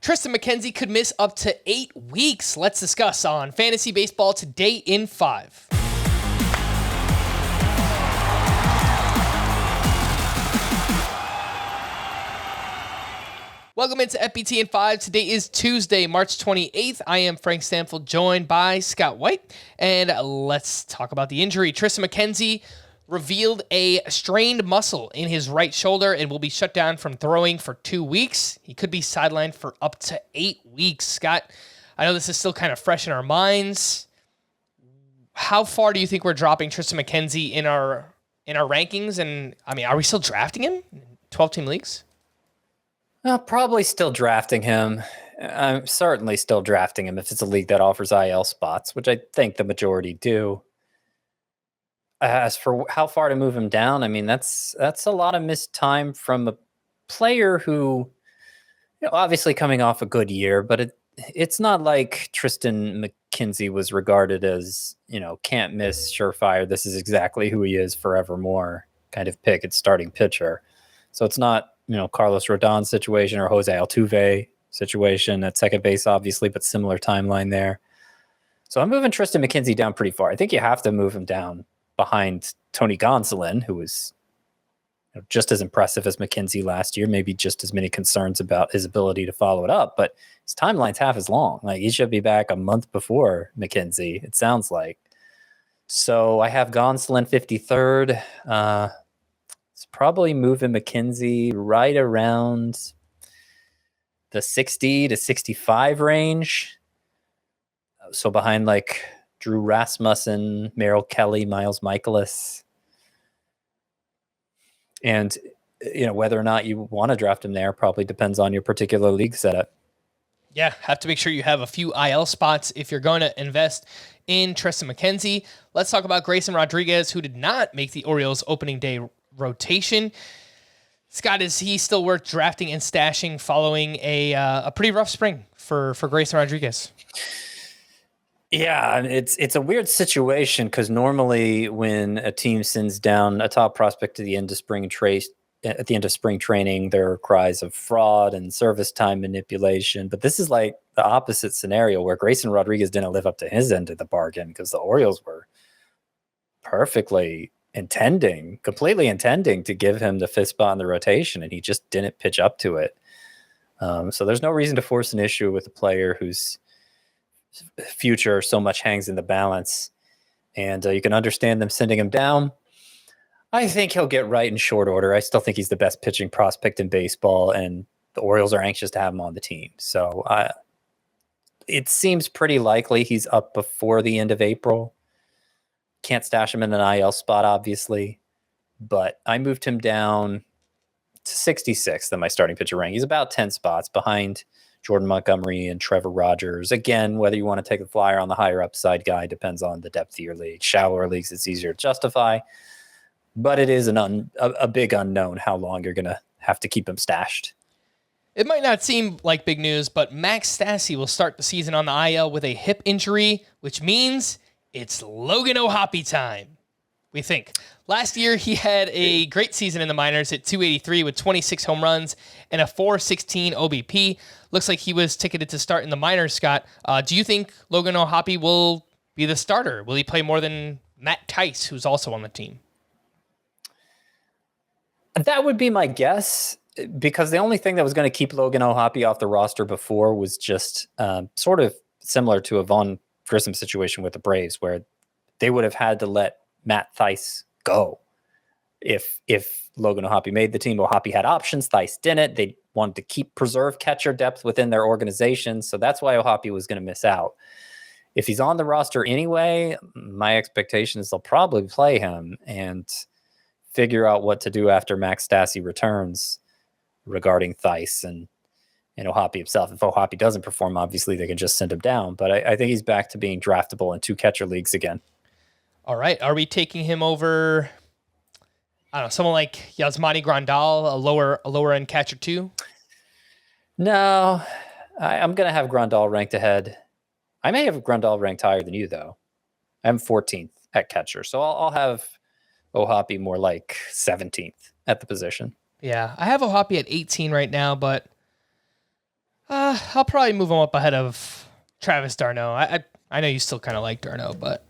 Triston McKenzie could miss up to 8 weeks. Let's discuss on Fantasy Baseball Today in 5. Welcome into FBT in 5. Today is Tuesday, March 28th. I am Frank Stanfield, joined by Scott White. And let's talk about the injury. Triston McKenzie revealed a strained muscle in his right shoulder and will be shut down from throwing for 2 weeks. He could be sidelined for up to 8 weeks. Scott, I know this is still kind of fresh in our minds. How far do you think we're dropping Triston McKenzie in our rankings? And I mean, are we still drafting him in 12-team leagues? Probably still drafting him. I'm certainly still drafting him if it's a league that offers IL spots, which I think the majority do. As for how far to move him down, I mean, that's a lot of missed time from a player who, obviously coming off a good year, but it's not like Triston McKenzie was regarded as, can't miss, surefire, this is exactly who he is forevermore kind of pick at starting pitcher. So it's not, Carlos Rodon's situation or Jose Altuve situation at second base, obviously, but similar timeline there. So I'm moving Triston McKenzie down pretty far. I think you have to move him down behind Tony Gonsolin, who was just as impressive as McKenzie last year, maybe just as many concerns about his ability to follow it up, but his timeline's half as long. Like, he should be back a month before McKenzie, it sounds like. So I have Gonsolin 53rd. It's probably moving McKenzie right around the 60 to 65 range. So behind like Drew Rasmussen, Merrill Kelly, Miles Michaelis. And, whether or not you want to draft him there probably depends on your particular league setup. Yeah, have to make sure you have a few IL spots if you're going to invest in Triston McKenzie. Let's talk about Grayson Rodriguez, who did not make the Orioles opening day rotation. Scott, is he still worth drafting and stashing following a pretty rough spring for Grayson Rodriguez? Yeah, it's a weird situation because normally when a team sends down a top prospect at the end of spring training, there are cries of fraud and service time manipulation. But this is like the opposite scenario where Grayson Rodriguez didn't live up to his end of the bargain because the Orioles were completely intending to give him the fifth spot in the rotation, and he just didn't pitch up to it. So there's no reason to force an issue with a player whose future so much hangs in the balance, and you can understand them sending him down. I think he'll get right in short order. I still think he's the best pitching prospect in baseball, and the Orioles are anxious to have him on the team. So it seems pretty likely he's up before the end of April. Can't stash him in an IL spot, obviously, but I moved him down to 66th in my starting pitcher rank. He's about 10 spots behind Jordan Montgomery and Trevor Rogers. Again, whether you want to take a flyer on the higher upside guy depends on the depth of your league. Shallower leagues, it's easier to justify, but it is a big unknown how long you're going to have to keep him stashed. It might not seem like big news, but Max Stassi will start the season on the IL with a hip injury, which means it's Logan O'Hoppe time, we think. Last year, he had a great season in the minors at .283 with 26 home runs and a .416 OBP. Looks like he was ticketed to start in the minors, Scott. Do you think Logan O'Hoppe will be the starter? Will he play more than Matt Tice, who's also on the team? That would be my guess, because the only thing that was going to keep Logan O'Hoppe off the roster before was just sort of similar to a Vaughn Grissom situation with the Braves, where they would have had to let Matt Tice go. If Logan O'Hoppe made the team, O'Hoppe had options, Tice didn't. They wanted to preserve catcher depth within their organization, so that's why O'Hoppe was going to miss out. If he's on the roster anyway, my expectation is they'll probably play him and figure out what to do after Max Stassi returns regarding Tice and O'Hoppe himself. If O'Hoppe doesn't perform, obviously they can just send him down, but I think he's back to being draftable in 2 catcher leagues again. All right. Are we taking him over, I don't know, someone like Yasmani Grandal, a lower end catcher too? No, I'm going to have Grandal ranked ahead. I may have Grandal ranked higher than you, though. I'm 14th at catcher, so I'll have O'Hoppe more like 17th at the position. Yeah, I have O'Hoppe at 18 right now, but I'll probably move him up ahead of Travis d'Arnaud. I know you still kind of like d'Arnaud, but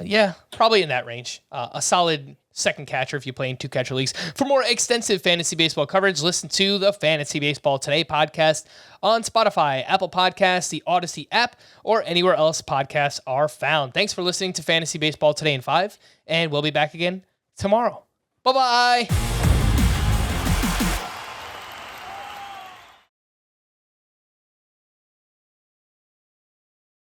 yeah, probably in that range. A solid second catcher if you play in 2-catcher leagues. For more extensive fantasy baseball coverage, listen to the Fantasy Baseball Today podcast on Spotify, Apple Podcasts, the Audacy app, or anywhere else podcasts are found. Thanks for listening to Fantasy Baseball Today in 5, and we'll be back again tomorrow. Bye-bye.